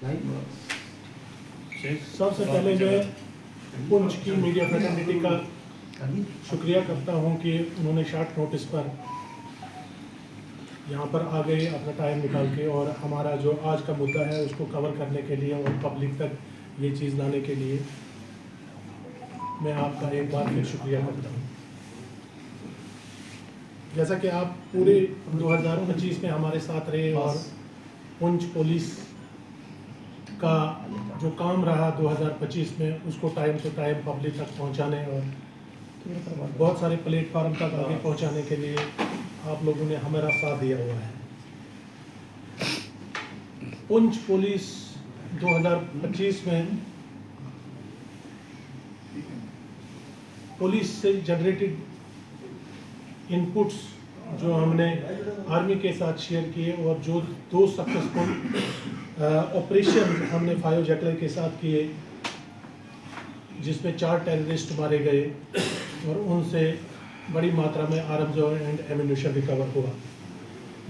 सबसे पहले मैं पुंछ की मीडिया फ्रेटर्निटी का शुक्रिया करता हूं कि उन्होंने शॉर्ट नोटिस पर यहाँ पर आ गए अपना टाइम निकाल के, और हमारा जो आज का मुद्दा है उसको कवर करने के लिए और पब्लिक तक ये चीज़ लाने के लिए मैं आपका एक बार फिर शुक्रिया करता हूँ। जैसा कि आप पूरे 2025 में हमारे साथ रहे और पुंछ पुलिस का जो काम रहा 2025 में उसको टाइम टू टाइम पब्लिक तक पहुंचाने और बहुत सारे प्लेटफार्म तक आगे पहुंचाने के लिए आप लोगों ने हमारा साथ दिया हुआ है। पुंछ पुलिस 2025 में पुलिस से जनरेटेड इनपुट्स जो हमने आर्मी के साथ शेयर किए और जो 2 सक्सेसफुल ऑपरेशन हमने फायो जैकलर के साथ किए जिसमें 4 टेररिस्ट मारे गए और उनसे बड़ी मात्रा में आर्म्स एंड एम्यूनिशन रिकवर हुआ।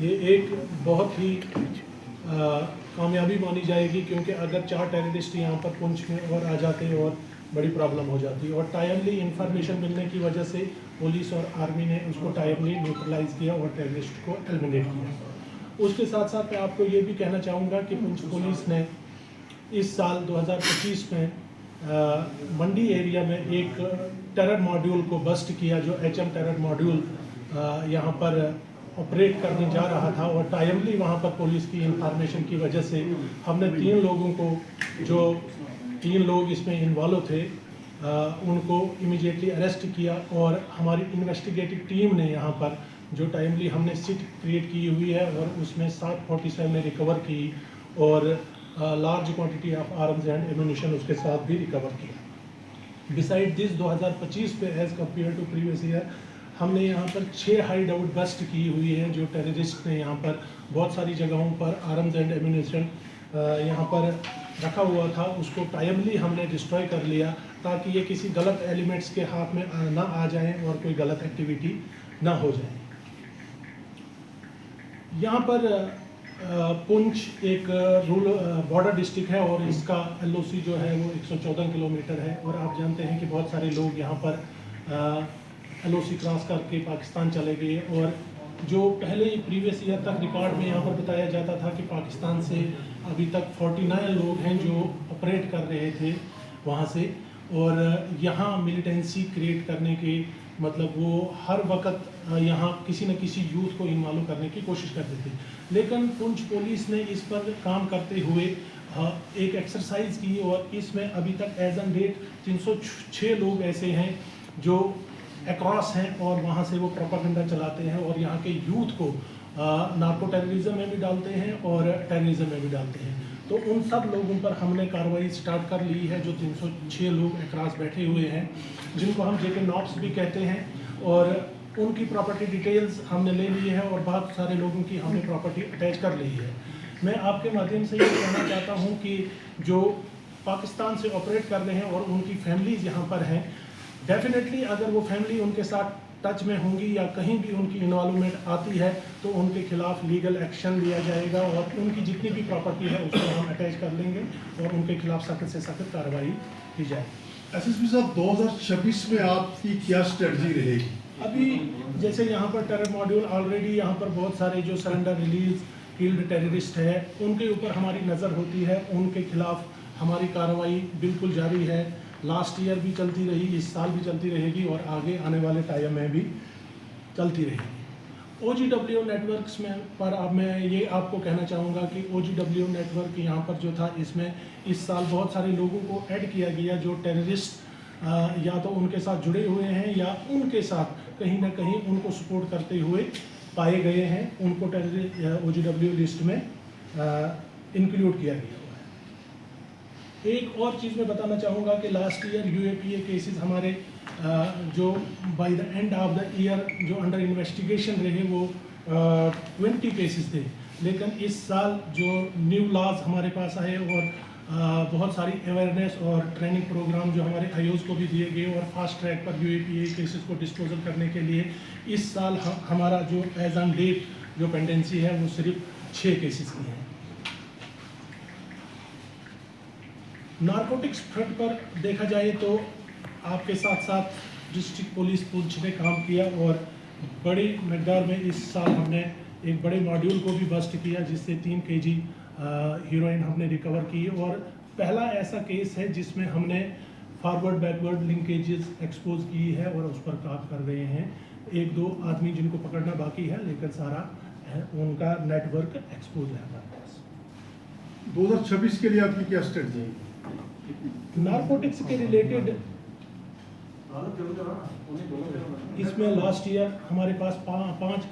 ये एक बहुत ही कामयाबी मानी जाएगी, क्योंकि अगर 4 टेररिस्ट यहाँ पर पुंछ में और आ जाते और बड़ी प्रॉब्लम हो जाती, और टाइमली इंफॉर्मेशन मिलने की वजह से पुलिस और आर्मी ने उसको टाइमली न्यूट्रलाइज किया और टेररिस्ट को एलिमिनेट किया। उसके साथ साथ मैं आपको ये भी कहना चाहूँगा कि पुंछ पुलिस ने इस साल 2025 में मंडी एरिया में एक टेरर मॉड्यूल को बस्ट किया, जो HM टेरर मॉड्यूल यहाँ पर ऑपरेट करने जा रहा था, और टाइमली वहाँ पर पुलिस की इंफॉर्मेशन की वजह से हमने 3 लोगों को, जो 3 लोग इसमें इन्वॉल्व थे, उनको इमीडिएटली अरेस्ट किया। और हमारी इन्वेस्टिगेटिव टीम ने यहाँ पर जो टाइमली हमने सिट क्रिएट की हुई है और उसमें 747 में रिकवर की और large quantity of arms and ammunition उसके साथ भी रिकवर किया। बिसाइड दिस 2025 पे as compared to previous year हमने यहाँ पर 6 हाइड आउट बस्ट की हुई है, जो टेररिस्ट ने यहाँ पर बहुत सारी जगहों पर आर्म्स एंड एम्यूनिशन यहाँ पर रखा हुआ था, उसको टाइमली हमने डिस्ट्रॉय कर लिया ताकि ये किसी गलत एलिमेंट्स के हाथ में ना आ जाएं और कोई गलत एक्टिविटी ना हो जाए। यहाँ पर पुंछ एक रूरल बॉर्डर डिस्ट्रिक्ट है और इसका LOC जो है वो 114 किलोमीटर है, और आप जानते हैं कि बहुत सारे लोग यहाँ पर LOC क्रॉस करके पाकिस्तान चले गए। और जो पहले प्रीवियस ईयर तक रिकॉर्ड में यहाँ पर बताया जाता था कि पाकिस्तान से अभी तक 49 लोग हैं जो ऑपरेट कर रहे थे वहाँ से, और यहाँ मिलिटेंसी क्रिएट करने के मतलब वो हर वक्त यहाँ किसी न किसी यूथ को इन्वॉल्व करने की कोशिश करते थे। लेकिन पुंछ पुलिस ने इस पर काम करते हुए एक एक्सरसाइज की, और इसमें अभी तक एज ऑन डेट 306 लोग ऐसे हैं जो अक्रॉस हैं और वहाँ से वो प्रोपेगेंडा चलाते हैं और यहाँ के यूथ को नार्को टेररिज्म में भी डालते हैं और टेररिज्म में भी डालते हैं। तो उन सब लोगों पर हमने कार्रवाई स्टार्ट कर ली है, जो 306 लोग अक्रॉस बैठे हुए हैं जिनको हम JK नॉप्स भी कहते हैं, और उनकी प्रॉपर्टी डिटेल्स हमने ले ली है और बहुत सारे लोगों की हमने प्रॉपर्टी अटैच कर ली है। मैं आपके माध्यम से ये कहना चाहता हूँ कि जो पाकिस्तान से ऑपरेट कर रहे हैं और उनकी फैमिलीज़ यहाँ पर हैं, डेफिनेटली अगर वो फैमिली उनके साथ टच में होंगी या कहीं भी उनकी इन्वॉल्वमेंट आती है तो उनके खिलाफ लीगल एक्शन लिया जाएगा, और उनकी जितनी भी प्रॉपर्टी है उसको हम अटैच कर लेंगे और उनके खिलाफ सख्त से सख्त कार्रवाई की जाएगी। SSP साहब 2026 में आपकी क्या स्ट्रेटजी रहेगी? अभी जैसे यहाँ पर टेरर मॉड्यूल ऑलरेडी यहाँ पर बहुत सारे जो सरेंडर रिलीज किल्ड टेररिस्ट है उनके ऊपर हमारी नज़र होती है, उनके खिलाफ हमारी कार्रवाई बिल्कुल जारी है। लास्ट ईयर भी चलती रही, इस साल भी चलती रहेगी और आगे आने वाले टाइम में भी चलती रहेगी। OGW नेटवर्क्स में पर अब मैं ये आपको कहना चाहूँगा कि OGW नेटवर्क यहाँ पर जो था, इसमें इस साल बहुत सारे लोगों को ऐड किया गया जो टेररिस्ट या तो उनके साथ जुड़े हुए हैं या उनके साथ कहीं ना कहीं उनको सपोर्ट करते हुए पाए गए हैं, उनको टेररिस्ट OGW लिस्ट में इंक्लूड किया गया। एक और चीज़ मैं बताना चाहूँगा कि लास्ट ईयर UAPA केसेस हमारे जो by the end of the year जो अंडर इन्वेस्टिगेशन रहे वो 20 केसेस थे, लेकिन इस साल जो न्यू लॉज हमारे पास आए और बहुत सारी अवेयरनेस और ट्रेनिंग प्रोग्राम जो हमारे IOs को भी दिए गए और फास्ट ट्रैक पर UAPA केसेस को डिस्पोजल करने के लिए इस साल हमारा जो एज ऑन डेट जो पेंडेंसी है वो सिर्फ 6 केसेस की है। नारकोटिक्स फ्रंट पर देखा जाए तो आपके साथ साथ डिस्ट्रिक्ट पुलिस पुंछ ने काम किया और बड़ी मकदार में इस साल हमने एक बड़े मॉड्यूल को भी बस्ट किया जिससे 3 kg हीरोइन हमने रिकवर की और पहला ऐसा केस है जिसमें हमने फॉरवर्ड बैकवर्ड लिंकेजेस एक्सपोज की है और उस पर काम कर रहे हैं। 1-2 आदमी जिनको पकड़ना बाकी है लेकिन सारा उनका नेटवर्क एक्सपोज है हमारे पास। 2026 के लिए आपकी क्या स्ट्रेटजी है? नारकोटिक्स के रिलेटेड इसमें लास्ट ईयर हमारे पास 5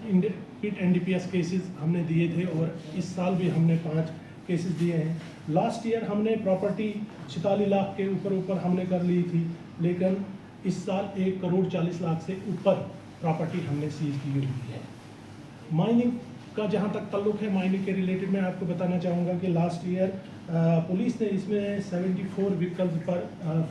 पिट NDPS केसेस हमने दिए थे और इस साल भी हमने 5 केसेस दिए हैं। लास्ट ईयर हमने प्रॉपर्टी 46 लाख के ऊपर हमने कर ली थी लेकिन इस साल 1 करोड़ 40 लाख से ऊपर प्रॉपर्टी हमने सीज की हुई है। माइनिंग का जहाँ तक ताल्लुक है, माइनिंग के रिलेटेड मैं आपको बताना चाहूँगा कि लास्ट ईयर पुलिस ने इसमें 74 व्हीकल्स पर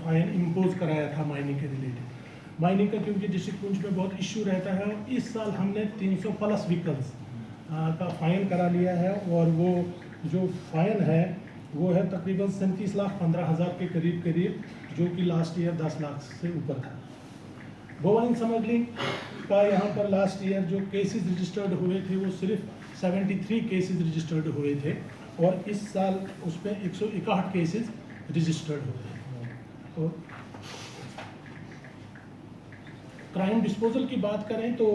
फाइन इम्पोज कराया था माइनिंग के रिलेटेड। माइनिंग का क्योंकि डिस्ट्रिक्ट पुंछ में बहुत इश्यू रहता है और इस साल हमने 300 प्लस व्हीकल्स का फाइन करा लिया है और वो जो फाइन है वो है तकरीबन 37,15,000 के करीब जो कि लास्ट ईयर 10 लाख से ऊपर था। बोवाइन स्मगलिंग का यहाँ पर लास्ट ईयर जो केसेस रजिस्टर्ड हुए थे वो सिर्फ 73 केसेस रजिस्टर्ड हुए थे और इस साल उसमें 161 केसेस रजिस्टर्ड हुए हैं। और क्राइम डिस्पोजल की बात करें तो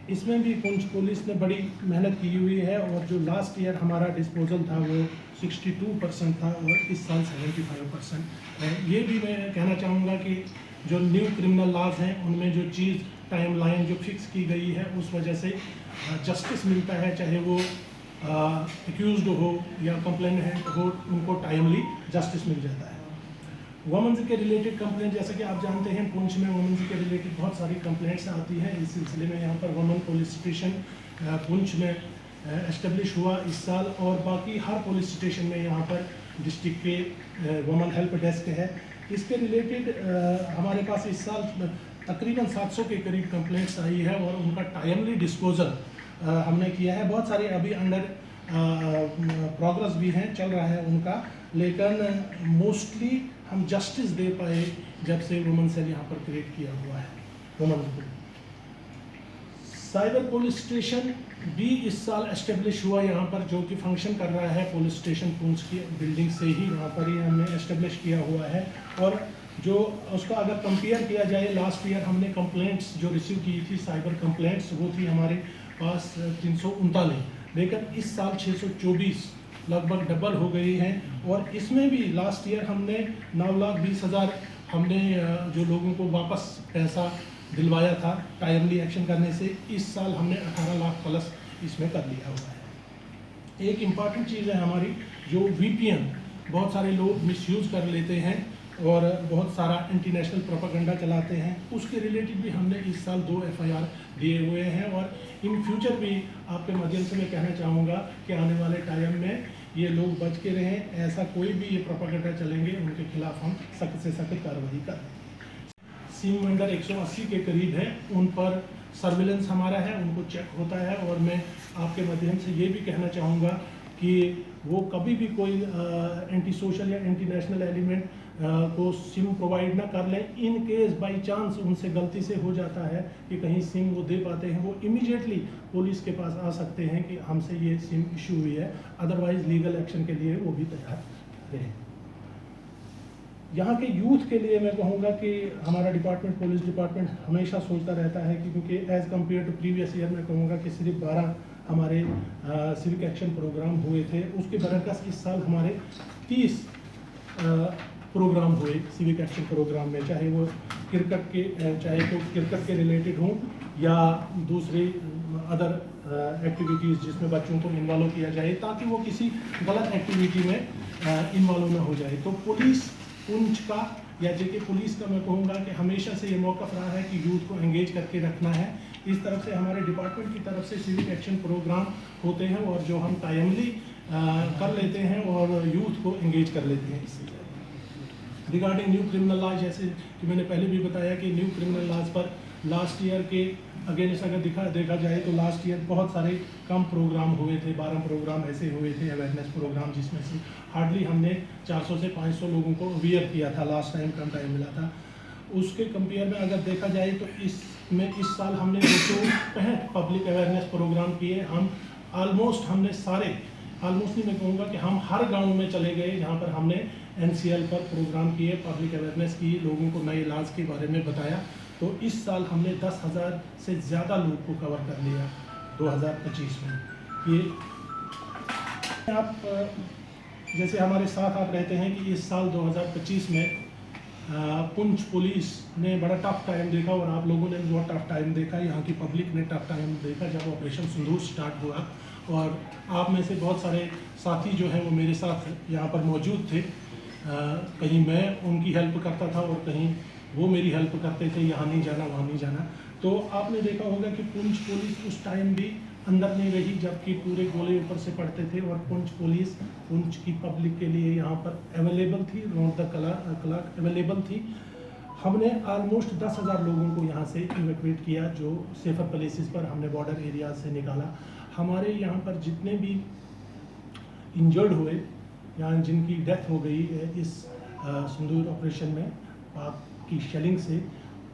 इसमें भी पुंछ पुलिस ने बड़ी मेहनत की हुई है और जो लास्ट ईयर हमारा डिस्पोजल था वो 62% था और इस साल 75% है। ये भी मैं कहना चाहूँगा कि जो न्यू क्रिमिनल लॉज हैं उनमें जो चीज़ टाइम लाइन जो फिक्स की गई है उस वजह से जस्टिस मिलता है, चाहे वो एक्यूज्ड हो या कंप्लेनेंट हो, उनको टाइमली जस्टिस मिल जाता है। वुमेन्स के रिलेटेड कंप्लेंट, जैसे कि आप जानते हैं पुंछ में वुमेन्स के रिलेटेड बहुत सारी कंप्लेंट्स आती हैं। इस सिलसिले में यहाँ पर वुमेन पुलिस स्टेशन पुंछ में एस्टेब्लिश हुआ इस साल और बाकी हर पुलिस स्टेशन में यहाँ पर डिस्ट्रिक्ट के वुमेन हेल्प डेस्क है। इसके रिलेटेड हमारे पास इस साल तकरीबन 700 के करीब कंप्लेंट्स आई है और उनका टाइमली डिस्पोजल हमने किया है। बहुत सारे अभी अंडर प्रोग्रेस भी हैं, चल रहा है उनका, लेकिन मोस्टली हम जस्टिस दे पाए जब से वुमेन सेल यहाँ पर क्रिएट किया हुआ है। वुमेन साइबर पुलिस स्टेशन भी इस साल एस्टेब्लिश हुआ यहाँ पर, जो कि फंक्शन कर रहा है पुलिस स्टेशन पुंछ की बिल्डिंग से ही वहाँ पर ही हमने एस्टेब्लिश किया हुआ है। और जो उसका अगर कंपेयर किया जाए, लास्ट ईयर हमने कंप्लेंट्स जो रिसीव की थी साइबर कंप्लेंट्स वो थी हमारे पास 339, लेकिन इस साल 624, लगभग डबल हो गई हैं। और इसमें भी लास्ट ईयर हमने 9,20,000 हमने जो लोगों को वापस पैसा दिलवाया था टाइमली एक्शन करने से, इस साल हमने 18 लाख प्लस इसमें कर लिया हुआ है। एक इम्पॉर्टेंट चीज़ है हमारी, जो VPN बहुत सारे लोग मिसयूज़ कर लेते हैं और बहुत सारा इंटरनेशनल प्रोपेगेंडा चलाते हैं, उसके रिलेटेड भी हमने इस साल 2 FIR दिए हुए हैं। और इन फ्यूचर भी आपके माध्यम से मैं कहना चाहूँगा कि आने वाले टाइम में ये लोग बच के रहें, ऐसा कोई भी ये प्रोपेगेंडा चलेंगे उनके खिलाफ हम सख्त से सख्त कार्रवाई करें। सिम वेंडर 180 के करीब है, उन पर सर्विलेंस हमारा है, उनको चेक होता है। और मैं आपके माध्यम से ये भी कहना चाहूँगा कि वो कभी भी कोई एंटी सोशल या एंटी नेशनल एलिमेंट को सिम प्रोवाइड ना कर लें। इन केस बाय चांस उनसे गलती से हो जाता है कि कहीं सिम वो दे पाते हैं, वो इमीडिएटली पुलिस के पास आ सकते हैं कि हमसे ये सिम इशू हुई है, अदरवाइज लीगल एक्शन के लिए वो भी तैयार रहें। यहाँ के यूथ के लिए मैं कहूँगा कि हमारा डिपार्टमेंट, पुलिस डिपार्टमेंट हमेशा सोचता रहता है कि क्योंकि as compared to previous year मैं कहूँगा कि सिर्फ 12 हमारे सिविक एक्शन प्रोग्राम हुए थे, उसके बरकस इस साल हमारे 30 प्रोग्राम हुए सिविक एक्शन प्रोग्राम में, चाहे वो क्रिकेट के रिलेटेड हों या दूसरी अदर एक्टिविटीज़ जिसमें बच्चों को इन्वॉल्व किया जाए ताकि वो किसी गलत एक्टिविटी में इन्वॉल्व ना हो जाए। तो पुलिस पुंछ का या जेके पुलिस का मैं कहूँगा कि हमेशा से ये मौका रहा है कि यूथ को एंगेज करके रखना है। इस तरफ से हमारे डिपार्टमेंट की तरफ से सिविक एक्शन प्रोग्राम होते हैं और जो हम टाइमली कर लेते हैं और यूथ को एंगेज कर लेते हैं। इससे रिगार्डिंग न्यू क्रिमिनल लॉ, जैसे कि मैंने पहले भी बताया कि न्यू क्रिमिनल लॉज पर लास्ट ईयर के अगेंस्ट अगर देखा जाए तो लास्ट ईयर बहुत सारे कम प्रोग्राम हुए थे, 12 प्रोग्राम ऐसे हुए थे अवेयरनेस प्रोग्राम, जिसमें से हार्डली हमने 400 से 500 लोगों को अवेयर किया था। लास्ट टाइम कम टाइम मिला था। उसके कंपेयर में अगर देखा जाए तो इस साल हमने 265 पब्लिक अवेयरनेस प्रोग्राम किए। हम ऑलमोस्ट नहीं, मैं कहूँगा कि हम हर गांव में चले गए जहाँ पर हमने NCL पर प्रोग्राम किए, पब्लिक अवेयरनेस की, लोगों को नए इलाज के बारे में बताया। तो इस साल हमने 10,000 से ज़्यादा लोग को कवर कर लिया 2025 में। ये आप जैसे हमारे साथ आप रहते हैं कि इस साल 2025 में पुंछ पुलिस ने बड़ा टफ टाइम देखा और आप लोगों ने भी बहुत टफ टाइम देखा, यहाँ की पब्लिक ने टफ टाइम देखा जब ऑपरेशन सिंदूर स्टार्ट हुआ। और आप में से बहुत सारे साथी जो हैं वो मेरे साथ यहाँ पर मौजूद थे। कहीं मैं उनकी हेल्प करता था और कहीं वो मेरी हेल्प करते थे, यहाँ नहीं जाना वहाँ नहीं जाना। तो आपने देखा होगा कि पुंछ पुलिस उस टाइम भी अंदर नहीं रही जबकि पूरे गोले ऊपर से पड़ते थे, और पुंछ पुलिस पुंछ की पब्लिक के लिए यहाँ पर अवेलेबल थी, राउंड द क्लॉक अवेलेबल थी। हमने ऑलमोस्ट 10,000 लोगों को यहाँ से इवैक्यूएट किया, जो सेफर प्लेसेस पर हमने बॉर्डर एरिया से निकाला। हमारे यहाँ पर जितने भी इंजर्ड हुए या जिनकी डेथ हो गई इस सिंदूर ऑपरेशन में पाक की शेलिंग से,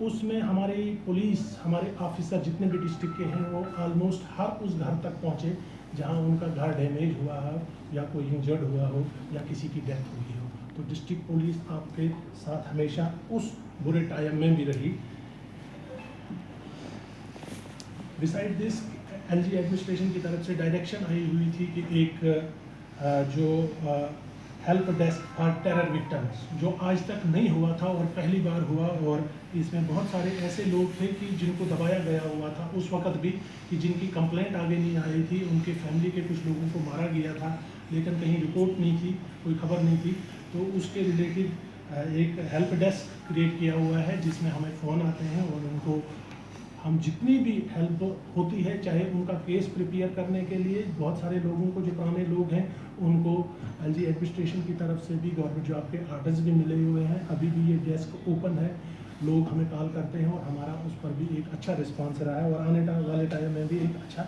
उसमें हमारी पुलिस, हमारे ऑफिसर जितने भी डिस्ट्रिक्ट के हैं वो ऑलमोस्ट हर उस घर तक पहुँचे जहाँ उनका घर डैमेज हुआ हो या कोई इंजर्ड हुआ हो या किसी की डेथ हुई हो। तो डिस्ट्रिक्ट पुलिस आपके साथ हमेशा उस बुरे टाइम में भी रही। बिसाइड दिस LG एडमिनिस्ट्रेशन की तरफ से डायरेक्शन आई हुई थी कि एक जो help desk for terror victims, जो आज तक नहीं हुआ था और पहली बार हुआ, और इसमें बहुत सारे ऐसे लोग थे कि जिनको दबाया गया हुआ था उस वक़्त भी, कि जिनकी कंप्लेंट आगे नहीं आई थी, उनके फैमिली के कुछ लोगों को मारा गया था लेकिन कहीं रिपोर्ट नहीं थी, कोई खबर नहीं थी। तो उसके रिलेटेड एक हेल्प डेस्क क्रिएट किया हुआ है जिसमें हमें फ़ोन आते हैं और उनको हम जितनी भी हेल्प होती है, चाहे उनका केस प्रिपेयर करने के लिए बहुत सारे लोगों को, जो पुराने लोग हैं उनको LG एडमिनिस्ट्रेशन की तरफ से भी गवर्नमेंट जॉब के आर्डर्स भी मिले हुए हैं। अभी भी ये डेस्क ओपन है, लोग हमें कॉल करते हैं और हमारा उस पर भी एक अच्छा रिस्पांस रहा है और आने वाले टाइम में भी एक अच्छा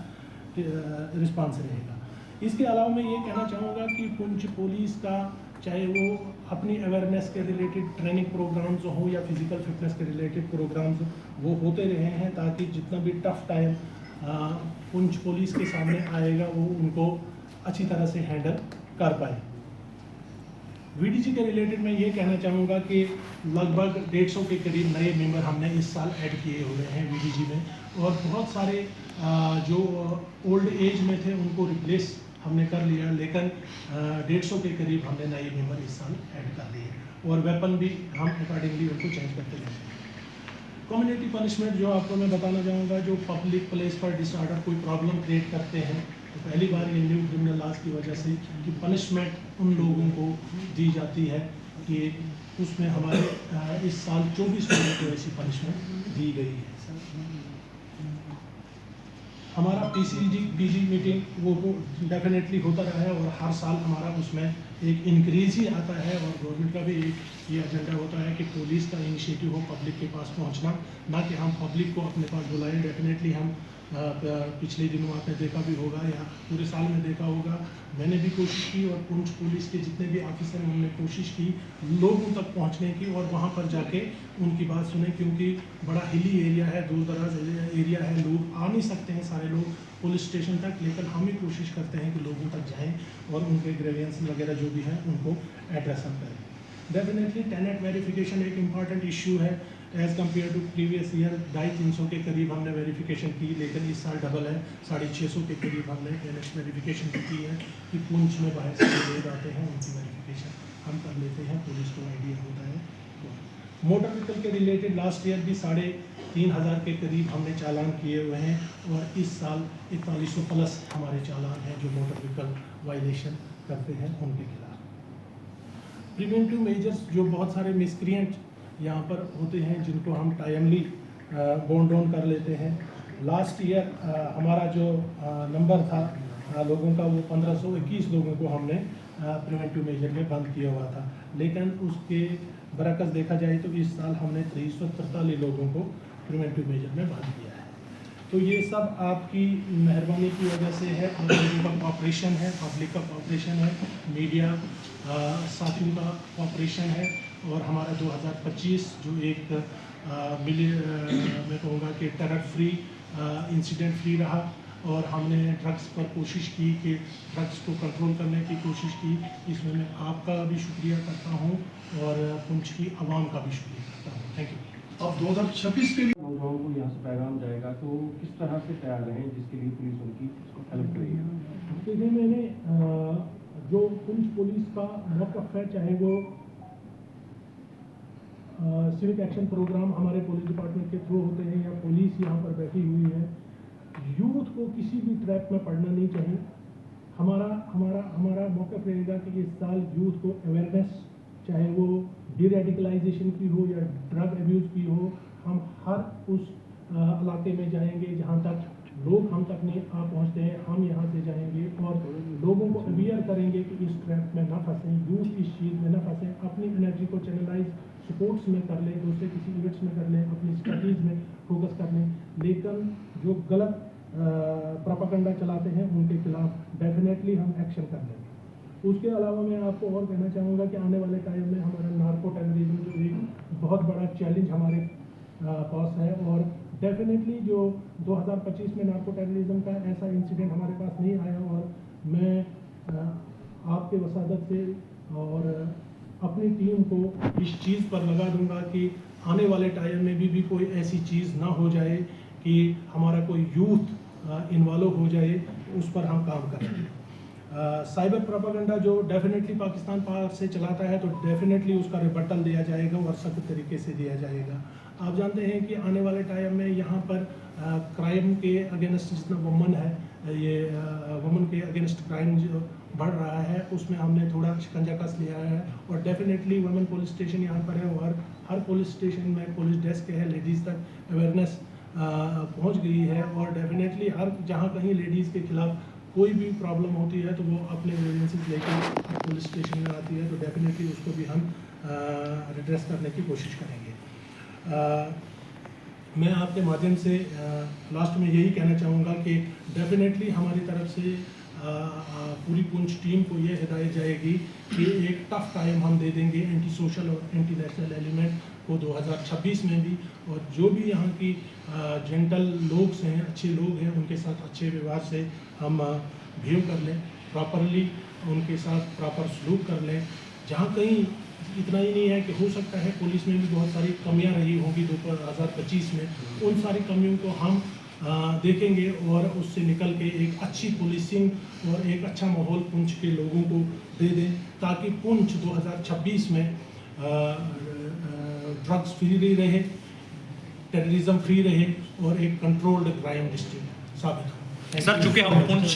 रिस्पांस रहेगा। इसके अलावा मैं ये कहना चाहूँगा कि पुंछ पुलिस का, चाहे वो अपनी अवेयरनेस के रिलेटेड ट्रेनिंग प्रोग्राम्स हो या फिज़िकल फिटनेस के रिलेटेड प्रोग्राम्स, वो होते रहे हैं ताकि जितना भी टफ टाइम पुंछ पुलिस के सामने आएगा वो उनको अच्छी तरह से हैंडल कर पाए। VDG के रिलेटेड मैं ये कहना चाहूँगा कि लगभग 150 के करीब नए मेंबर हमने इस साल ऐड किए हुए हैं VDG में, और बहुत सारे जो ओल्ड एज में थे उनको रिप्लेस हमने कर लिया, लेकिन 150 के करीब हमने नए मेंबर इस साल ऐड कर लिए, और वेपन भी हम अकॉर्डिंगली उनको चेंज करते रहते हैं। कम्युनिटी पनिशमेंट जो आपको मैं बताना चाहूँगा, जो पब्लिक प्लेस पर डिसऑर्डर कोई प्रॉब्लम क्रिएट करते हैं, तो पहली बार ये न्यू क्रिमिनल लॉज की वजह से कि पनिशमेंट उन लोगों को दी जाती है कि उसमें हमारे इस साल 24 लोगों को ऐसी पनिशमेंट दी गई है। हमारा PG मीटिंग वो डेफिनेटली होता रहा है और हर साल हमारा उसमें एक इंक्रीज ही आता है, और गवर्नमेंट का भी एक ये एजेंडा होता है कि पुलिस का इनिशिएटिव हो पब्लिक के पास पहुंचना, ना कि हम पब्लिक को अपने पास बुलाएं। डेफिनेटली हम पिछले दिनों आपने देखा भी होगा या पूरे साल में देखा होगा, मैंने भी कोशिश की और पुंछ पुलिस के जितने भी ऑफिसर हैं उन्होंने कोशिश की लोगों तक पहुंचने की और वहां पर जाके उनकी बात सुने, क्योंकि बड़ा हिली एरिया है, दूर दराज एरिया है, लोग आ नहीं सकते हैं सारे लोग पुलिस स्टेशन तक, लेकिन हम ही कोशिश करते हैं कि लोगों तक जाएं और उनके ग्रेवियंस वगैरह जो भी हैं उनको एड्रेस अप करें। डेफिनेटली टेनेंट वेरिफिकेशन एक इम्पॉर्टेंट इशू है। As compared to previous year 250-300 के करीब हमने वेरिफिकेशन की, लेकिन इस साल डबल है, 650 के करीब हमने टेनेंट वेरिफिकेशन की है कि पुंछ में बाहर से लोग आते हैं उनकी वेरिफिकेशन हम कर लेते हैं, पुलिस को आइडिया होता है। तो मोटर व्हीकल के रिलेटेड लास्ट ईयर भी 3,500 के करीब हमने चालान किए हुए हैं, और इस साल 4100 प्लस हमारे चालान हैं जो मोटर व्हीकल वायलेशन करते हैं उनके खिलाफ। प्रिवेंटिव मेजर्स, जो बहुत सारे मिसक्रिएंट यहाँ पर होते हैं जिनको हम टाइमली बॉन्ड डाउन कर लेते हैं। लास्ट ईयर हमारा जो नंबर था लोगों का वो 1521 लोगों को हमने प्रिवेंटिव मेजर में बंद किया हुआ था, लेकिन उसके बरकस देखा जाए तो इस साल हमने 343 लोगों को प्रिवेंटिव मेजर में बांध दिया है। तो ये सब आपकी मेहरबानी की वजह से है, आप लोगों का कॉपरेशन है, पब्लिक का कॉपरेशन है, मीडिया साथियों का कॉपरेशन है, और हमारा 2025 जो एक मैं कहूँगा कि टेरर फ्री इंसिडेंट फ्री रहा, और हमने ड्रग्स पर कोशिश की कि ड्रग्स को कंट्रोल करने की कोशिश की। इसमें मैं आपका भी शुक्रिया करता हूँ और पुंछ की आवाम का भी शुक्रिया करता हूँ। Thank you. अब 2026 के लिए नौजवानों को यहाँ से पैगाम जाएगा तो किस तरह से तैयार रहें जिसके लिए पुलिस उनकी हेल्प करेगी? देखिए, मैंने जो पुंछ पुलिस का मौक़िफ़ है, चाहे वो सिविक एक्शन प्रोग्राम हमारे पुलिस डिपार्टमेंट के थ्रू होते हैं या पुलिस यहाँ पर बैठी हुई है, यूथ को किसी भी ट्रैप में पड़ना नहीं चाहिए। हमारा मौक़िफ़ रहेगा कि इस साल यूथ को अवेयरनेस, चाहे वो डीरेडिकलाइजेशन की हो या ड्रग एब्यूज़ की हो, हम हर उस इलाके में जाएंगे जहाँ तक लोग हम तक नहीं आ पहुँचते हैं। हम यहाँ से जाएंगे और लोगों को अवेयर करेंगे कि इस ट्रैप में ना फंसें, यूथ इस चीज़ में ना फंसें, अपनी एनर्जी को चैनलाइज स्पोर्ट्स में कर लें, दूसरे किसी इवेंट्स में कर लें, अपनी स्टडीज़ में फोकस कर लें। लेकिन जो गलत प्रोपेगेंडा चलाते हैं उनके खिलाफ डेफिनेटली हम एक्शन कर लेंगे। उसके अलावा मैं आपको और कहना चाहूँगा कि आने वाले टाइम में हमारा नार्को टेररिज्म जो एक बहुत बड़ा चैलेंज हमारे पास है, और डेफिनेटली जो 2025 में नार्को टेररिज्म का ऐसा इंसिडेंट हमारे पास नहीं आया, और मैं आपके वसादत से और अपनी टीम को इस चीज़ पर लगा दूंगा कि आने वाले टाइम में भी कोई ऐसी चीज़ ना हो जाए कि हमारा कोई यूथ इन्वॉल्व हो जाए, उस पर हम काम करेंगे। साइबर प्रोपेगेंडा जो डेफिनेटली पाकिस्तान पार से चलाता है, तो डेफिनेटली उसका रिबटल दिया जाएगा और सख्त तरीके से दिया जाएगा। आप जानते हैं कि आने वाले टाइम में यहाँ पर क्राइम के अगेंस्ट जितना वुमन है, ये वुमन के अगेंस्ट क्राइम जो बढ़ रहा है, उसमें हमने थोड़ा शिकंजा कस लिया है, और डेफिनेटली वुमेन पुलिस स्टेशन यहाँ पर है, और हर पुलिस स्टेशन में पुलिस डेस्क है, लेडीज़ तक अवेयरनेस पहुँच गई है, और डेफिनेटली हर जहाँ कहीं लेडीज़ के खिलाफ कोई भी प्रॉब्लम होती है तो वो अपने ग्रीवेंसेस लेकर पुलिस स्टेशन में आती है, तो डेफिनेटली उसको भी हम रिड्रेस करने की कोशिश करेंगे। मैं आपके माध्यम से लास्ट में यही कहना चाहूँगा कि डेफिनेटली हमारी तरफ से पूरी पुंछ टीम को ये हिदायत जाएगी कि एक टफ टाइम हम दे देंगे एंटी सोशल और एंटी नेशनल एलिमेंट को 2026 में भी, और जो भी यहाँ की जेंटल लोग हैं, अच्छे लोग हैं, उनके साथ अच्छे व्यवहार से हम बिहेव कर लें, प्रॉपरली उनके साथ प्रॉपर सलूक कर लें। जहाँ कहीं इतना ही नहीं है कि हो सकता है पुलिस में भी बहुत सारी कमियां रही होंगी 2025 में, उन सारी कमियों को हम देखेंगे और उससे निकल के एक अच्छी पुलिसिंग और एक अच्छा माहौल पुंछ के लोगों को दे दें, ताकि पुंछ 2026 में ड्रग्स फ्री रहे, टेररिज्म फ्री रहे और एक कंट्रोल्ड क्राइम डिस्ट्रिक्ट साबित हो। सर, चूंकि हम पुंछ